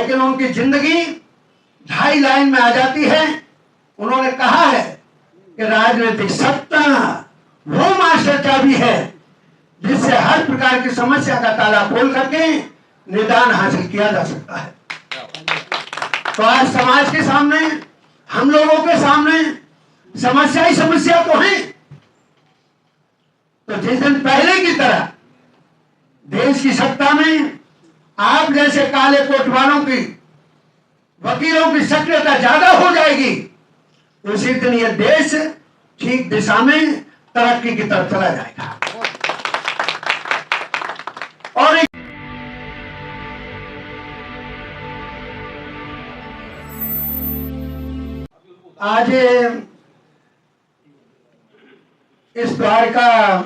लेकिन उनकी जिंदगी 2.5 लाइन में आ जाती है। उन्होंने कहा है कि राजनीतिक सत्ता वो मास्टर चाबी है जिससे हर प्रकार की समस्या का ताला खोल करके निदान हासिल किया जा सकता है। तो आज समाज के सामने, हम लोगों के सामने समस्या ही समस्या तो है। तो जिस दिन पहले की तरह देश की सत्ता में आप जैसे काले कोट वालों की, वकीलों की सक्रियता ज्यादा हो जाएगी, उसी दिन यह देश ठीक दिशा में तरक्की की तरफ चला जाएगा। और आज इस द्वारका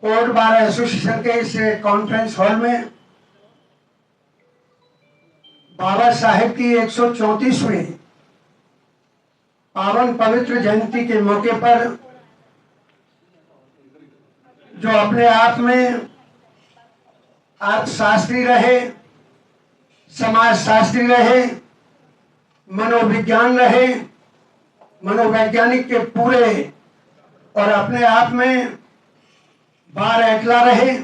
कोर्ट बार एसोसिएशन के इस कॉन्फ्रेंस हॉल में बाबा साहेब की 134वीं पावन पवित्र जयंती के मौके पर जो अपने आप में अर्थशास्त्री रहे, समाज शास्त्री रहे, मनोविज्ञान रहे, मनोवैज्ञानिक के पूरे और अपने आप में बार एकला रहे,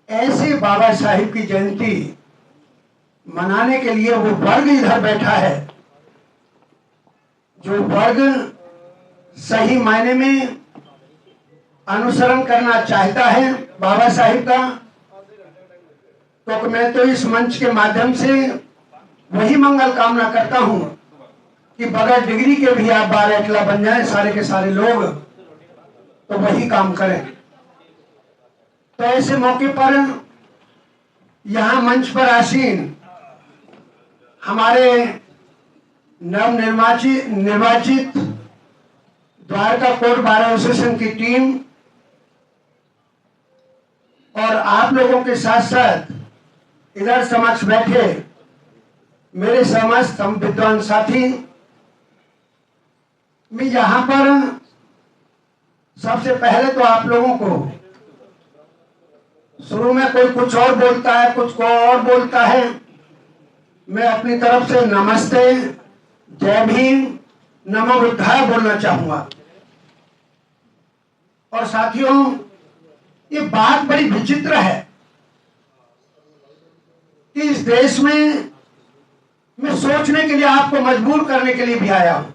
ऐसे बाबा साहिब की जयंती मनाने के लिए वो वर्ग इधर बैठा है, जो वर्ग सही मायने में अनुसरण करना चाहता है बाबा साहिब का। तो मैं तो इस मंच के माध्यम से वही मंगल कामना करता हूं कि बगैर डिग्री के भी आप बार एकला बन जाए, सारे के सारे लोग तो वही काम करें। तो ऐसे मौके पर यहां मंच पर आसीन हमारे निर्वाचित द्वारका कोर्ट बार एसोसिएशन की टीम और आप लोगों के साथ साथ इधर समक्ष बैठे मेरे समस्त विद्वान साथी, मैं यहां पर सबसे पहले तो आप लोगों को, शुरू में कोई कुछ और बोलता है, कुछ को और बोलता है, मैं अपनी तरफ से नमस्ते, जय भीम, नमो बुद्धाय बोलना चाहूंगा। और साथियों, ये बात बड़ी विचित्र है कि इस देश में मैं सोचने के लिए, आपको मजबूर करने के लिए भी आया हूं।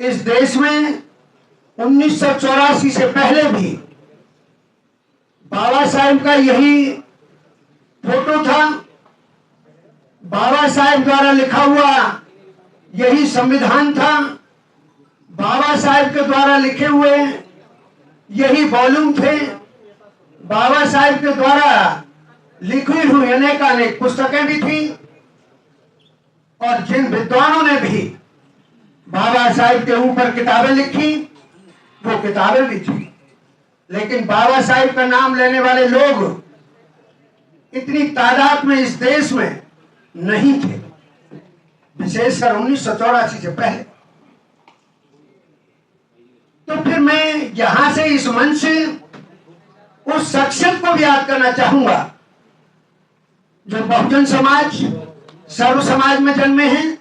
इस देश में 1984 से पहले भी बाबा साहेब का यही फोटो था, बाबा साहेब द्वारा लिखा हुआ यही संविधान था, बाबा साहेब के द्वारा लिखे हुए यही वॉल्यूम थे, बाबा साहेब के द्वारा लिखी हुई अनेक पुस्तकें भी थी, और जिन विद्वानों ने भी बाबा साहेब के ऊपर किताबें लिखी वो किताबें भी थी। लेकिन बाबा साहेब का नाम लेने वाले लोग इतनी तादाद में इस देश में नहीं थे, विशेषकर 1984 से पहले। तो फिर मैं यहां से, इस मंच से उस शख्सियत को भी याद करना चाहूंगा जो बहुजन समाज, सर्व समाज में जन्मे हैं,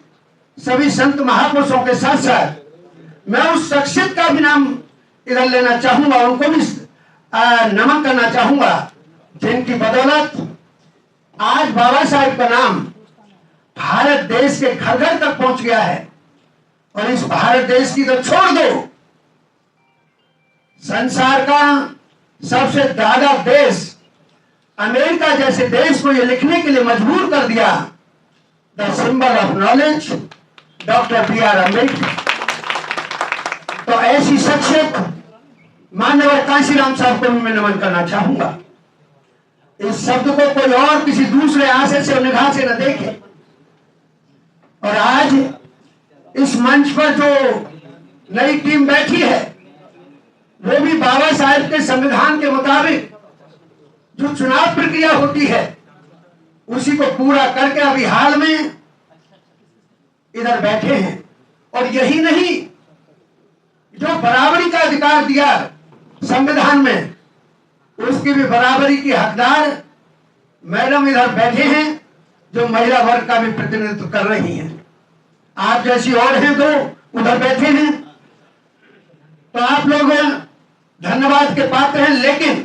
सभी संत महापुरुषों के साथ साथ मैं उस शख्सियत का भी नाम इधर लेना चाहूंगा, उनको भी नमन करना चाहूंगा, जिनकी बदौलत आज बाबा साहेब का नाम भारत देश के घर घर तक पहुंच गया है। और इस भारत देश की तो छोड़ दो, संसार का सबसे ज्यादा देश अमेरिका जैसे देश को यह लिखने के लिए मजबूर कर दिया, the symbol of knowledge, doctor B R. Ambedkar. तो ऐसी शख्सियत माननीय कांशीराम साहब को भी मैं नमन करना चाहूंगा। इस शब्द को कोई और किसी दूसरे आशय से और निगाह से न देखे। और आज इस मंच पर जो नई टीम बैठी है वो भी बाबा साहेब के संविधान के मुताबिक जो चुनाव प्रक्रिया होती है उसी को पूरा करके अभी हाल में इधर बैठे हैं। और यही नहीं, जो बराबरी का अधिकार दिया संविधान में, उसकी भी बराबरी की हकदार मैडम इधर बैठे हैं जो महिला वर्ग का भी प्रतिनिधित्व कर रही हैं। आप जैसी और हैं तो उधर बैठे हैं, तो आप लोग धन्यवाद के पात्र हैं। लेकिन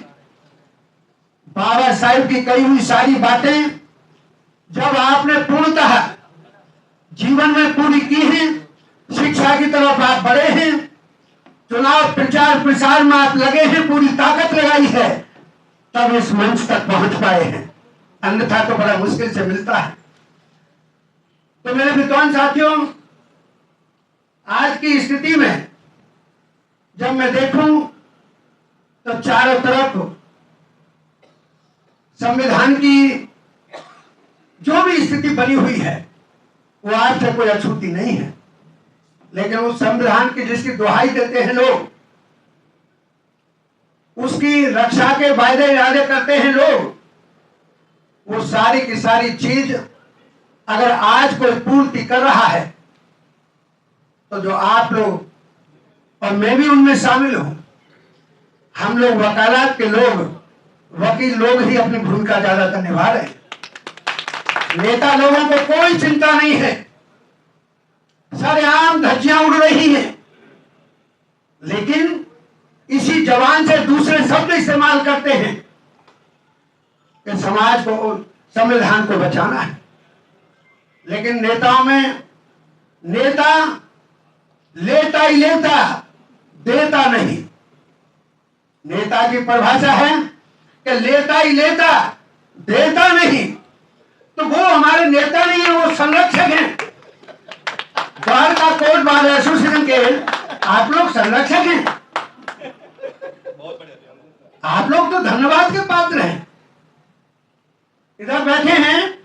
बाबा साहिब की कही हुई सारी बातें जब आपने पूर्णतः जीवन में पूरी की हैं, शिक्षा की तरफ आप बढ़े हैं, चुनाव प्रचार प्रसार में आप लगे हैं, पूरी ताकत लगाई है, तब इस मंच तक पहुंच पाए हैं, अन्यथा तो बड़ा मुश्किल से मिलता है। तो मेरे विद्वान साथियों, आज की स्थिति में जब मैं देखूं तो चारों तरफ संविधान की जो भी स्थिति बनी हुई है वो आज से कोई अछूती नहीं है, लेकिन उस संविधान की जिसकी दुहाई देते हैं लोग, उसकी रक्षा के वायदे इरादे करते हैं लोग, वो सारी की सारी चीज अगर आज कोई पूर्ति कर रहा है तो जो आप लोग और मैं भी उनमें शामिल हूं, हम लोग वकालत के लोग, वकील लोग ही अपनी भूमिका ज्यादातर निभा रहे हैं। नेता लोगों को कोई चिंता नहीं है, सरेआम धज्जियां उड़ रही हैं, लेकिन इसी जबान से दूसरे शब्द इस्तेमाल करते हैं कि समाज को, संविधान को बचाना है। लेकिन नेताओं में नेता लेता ही लेता, देता नहीं। नेता की परिभाषा है कि लेता ही लेता, देता नहीं। तो वो हमारे नेता नहीं है, वो संरक्षक हैं। द्वारका कोर्ट बार एसोसिएशन के आप लोग संरक्षक हैं। आप लोग तो धन्यवाद के पात्र हैं। इधर बैठे हैं,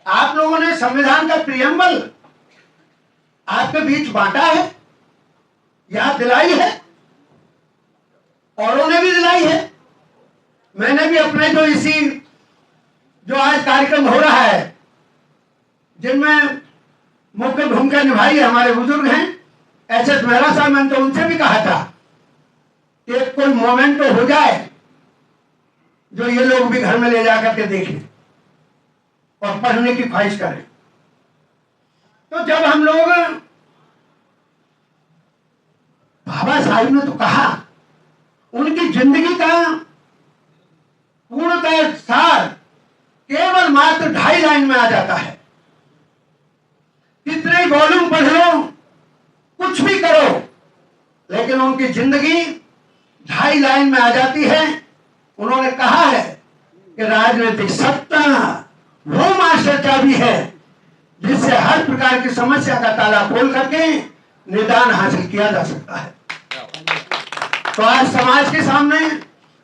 आप लोगों ने संविधान का प्रियम्बल आपके बीच बांटा है, याद दिलाई है, औरों ने भी दिलाई है। मैंने भी अपने जो आज कार्यक्रम हो रहा है, जिनमें मुख्य भूमिका निभाई है, हमारे बुजुर्ग हैं एच.एस. मेहरा साहब, मैंने तो उनसे भी कहा था कि कोई मोमेंट तो हो जाए जो ये लोग भी घर में ले जाकर के देखें और पढ़ने की ख्वाहिश करें। तो जब हम लोग, बाबा साहिब ने तो कहा, उनकी जिंदगी का पूर्णतः सार केवल मात्र 2.5 लाइन में आ जाता है। कितने वॉल्यूम पढ़ लो, कुछ भी करो, लेकिन उनकी जिंदगी 2.5 लाइन में आ जाती है। उन्होंने कहा है कि राजनीतिक सत्ता वो मास्टर चाबी है जिससे हर प्रकार की समस्या का ताला खोल करके निदान हासिल किया जा सकता है। तो आज समाज के सामने,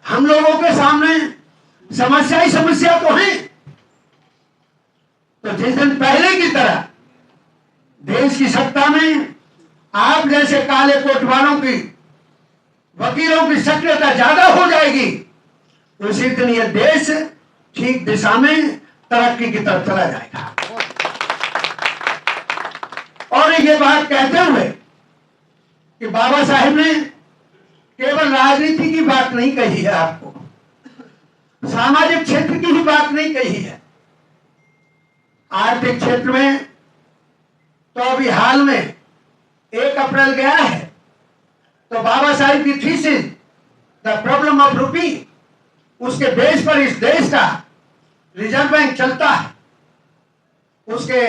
हम लोगों के सामने समस्या ही समस्या तो है। तो जिस दिन पहले की तरह देश की सत्ता में आप जैसे काले कोट वालों की, वकीलों की सक्रियता ज्यादा हो जाएगी, उसी दिन ये देश ठीक दिशा में तरक्की की तरफ चला जाएगा। और ये बात कहते हुए कि बाबा साहिब ने केवल राजनीति की बात नहीं कही है, आपको सामाजिक क्षेत्र की भी बात नहीं कही है। आर्थिक क्षेत्र में तो अभी हाल में 1 अप्रैल गया है, तो बाबा साहिब की थीसिस द प्रॉब्लम ऑफ रूपी, उसके बेस पर इस देश का रिजर्व बैंक चलता है, उसके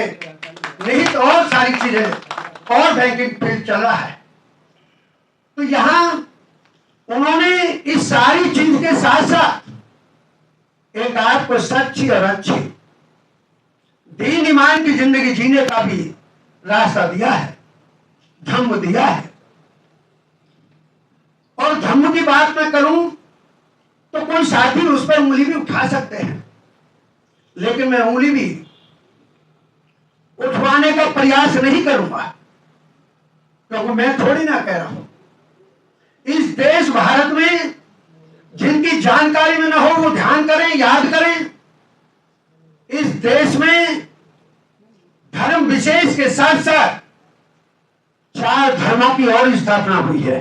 निहित और सारी चीजें और बैंकिंग फील्ड चल रहा है। तो यहां उन्होंने इस सारी चीज के साथ साथ एक आपको सच्ची और अच्छी दीन ईमान की जिंदगी जीने का भी रास्ता दिया है, धम्म दिया है। और धम्म की बात मैं करूं तो कोई साथी उस पर उंगली भी उठा सकते हैं, लेकिन मैं उंगली भी उठवाने का प्रयास नहीं करूंगा, क्योंकि मैं थोड़ी ना कह रहा हूं। इस देश भारत में जिनकी जानकारी में ना हो वो ध्यान करें, याद करें, इस देश में धर्म विशेष के साथ साथ 4 धर्मों की और स्थापना हुई है।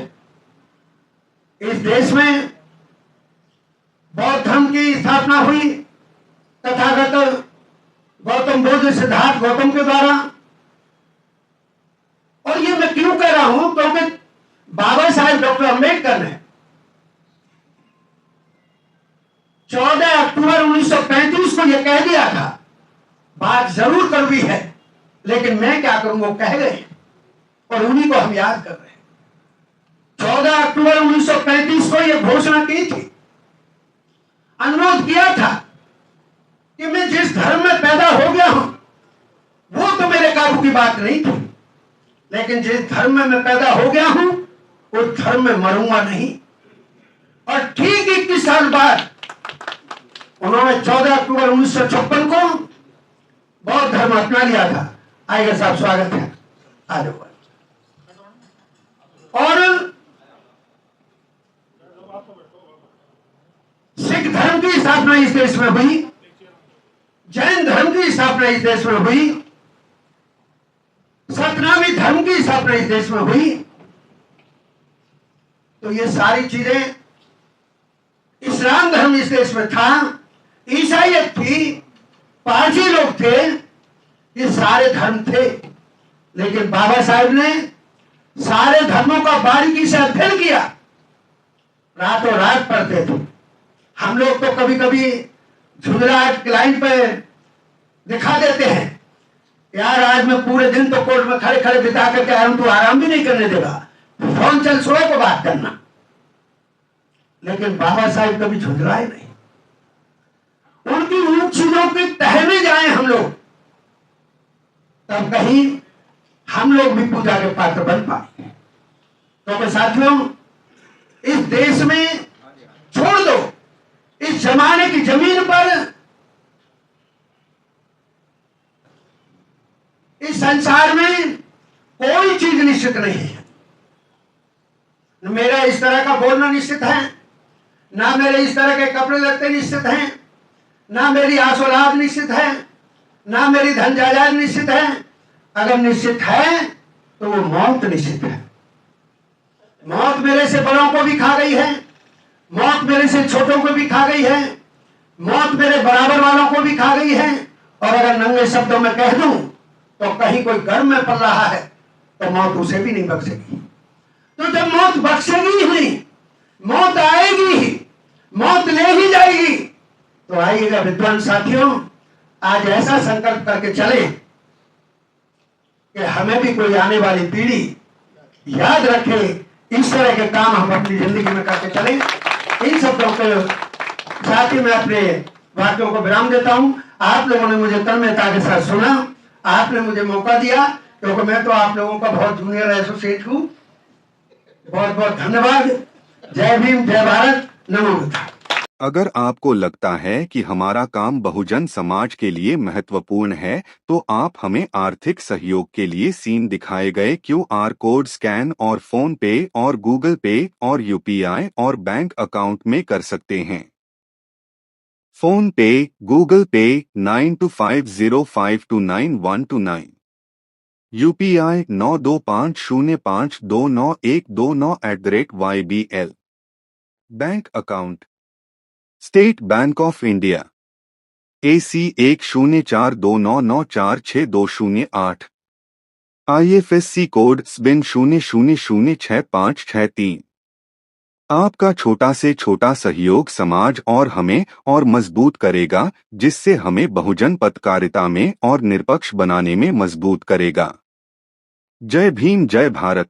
इस देश में बौद्ध धर्म की स्थापना हुई, तथागत गौतम बुद्ध, सिद्धार्थ गौतम के द्वारा। और ये मैं क्यों कह रहा हूं, क्योंकि बाबा साहेब डॉक्टर अंबेडकर ने 14 अक्टूबर 1935 को यह कह दिया था। बात जरूर कड़वी है, लेकिन मैं क्या करूं, वो कह गए और उन्हीं को हम याद कर रहे हैं। 14 अक्टूबर 1935 को यह घोषणा की थी, अनुरोध किया था कि मैं जिस धर्म में पैदा हो गया हूं वो तो मेरे काबू की बात नहीं थी, लेकिन जिस धर्म में मैं पैदा हो गया हूं उस धर्म में मरूंगा नहीं। और ठीक 21 साल बाद उन्होंने 14 अक्टूबर 1956 को बौद्ध धर्म अपना लिया था। आइए साहब, स्वागत है, आ जाओ। और सिख धर्म की स्थापना इस देश में हुई, जैन धर्म की स्थापना इस देश में हुई, सतनामी धर्म की स्थापना इस देश में हुई। तो ये सारी चीजें, इस्लाम धर्म इस देश में था, ईसाईयत थी, पारसी लोग थे, ये सारे धर्म थे। लेकिन बाबा साहेब ने सारे धर्मों का बारीकी से अध्ययन किया, रातों रात पढ़ते थे। हम लोग तो कभी कभी झुंझलाहट लाइन पे दिखा देते हैं, यार आज मैं पूरे दिन तो कोर्ट में खड़े खड़े बिता करके आया हूं, तू आराम भी नहीं करने देगा, फोन चल सुबह को बात करना। लेकिन बाबा साहेब कभी झुंझलाए नहीं। उनकी उन चीजों की तह में जाए हम लोग, तब कहीं हम लोग भी पूजा के पात्र बन पाए। तो साथियों, इस देश में छोड़ दो, इस जमाने की जमीन पर, इस संसार में कोई चीज निश्चित नहीं है। मेरा इस तरह का बोलना निश्चित है, ना मेरे इस तरह के कपड़े लत्ते निश्चित हैं, ना मेरी आसोलाद निश्चित है, ना मेरी धन जायदाद निश्चित है। अगर निश्चित है तो वो मौत निश्चित है। मौत मेरे से बड़ों को भी खा गई है, मौत मेरे से छोटों को भी खा गई है, मौत मेरे बराबर वालों को भी खा गई है। और अगर नंगे शब्दों में कह दूं तो कहीं कोई गर्म में पड़ रहा है तो मौत उसे भी नहीं बख्शेगी। तो जब मौत बख्शेगी ही नहीं, मौत आएगी ही, मौत ले ही जाएगी। तो आइएगा विद्वान साथियों, आज ऐसा संकल्प करके चले कि हमें भी कोई आने वाली पीढ़ी याद रखे, इस तरह के काम हम अपनी जिंदगी में करके चले। इन शब्दों के साथ ही मैं अपने वाक्यों को विराम देता हूं। आप लोगों ने मुझे तन्मयता के साथ सुना, आपने मुझे मौका दिया, क्योंकि मैं तो आप लोगों का बहुत जूनियर एसोसिएट हूं। बहुत बहुत धन्यवाद। जय भीम, जय भारत, नमो बुद्धाय। अगर आपको लगता है कि हमारा काम बहुजन समाज के लिए महत्वपूर्ण है, तो आप हमें आर्थिक सहयोग के लिए सीन दिखाए गए QR कोड स्कैन और फोन पे और गूगल पे और UPI और बैंक अकाउंट में कर सकते हैं। फोन पे, गूगल पे 9250529129, UPI 9250529129@YBL। Bank account state bank of India AC 104299462008, IFSC code SBIN 00066563। आपका छोटा से छोटा सहयोग समाज और हमें और मजबूत करेगा, जिससे हमें बहुजन पत्रकारिता में और निष्पक्ष बनाने में मजबूत करेगा। जय भीम, जय भारत।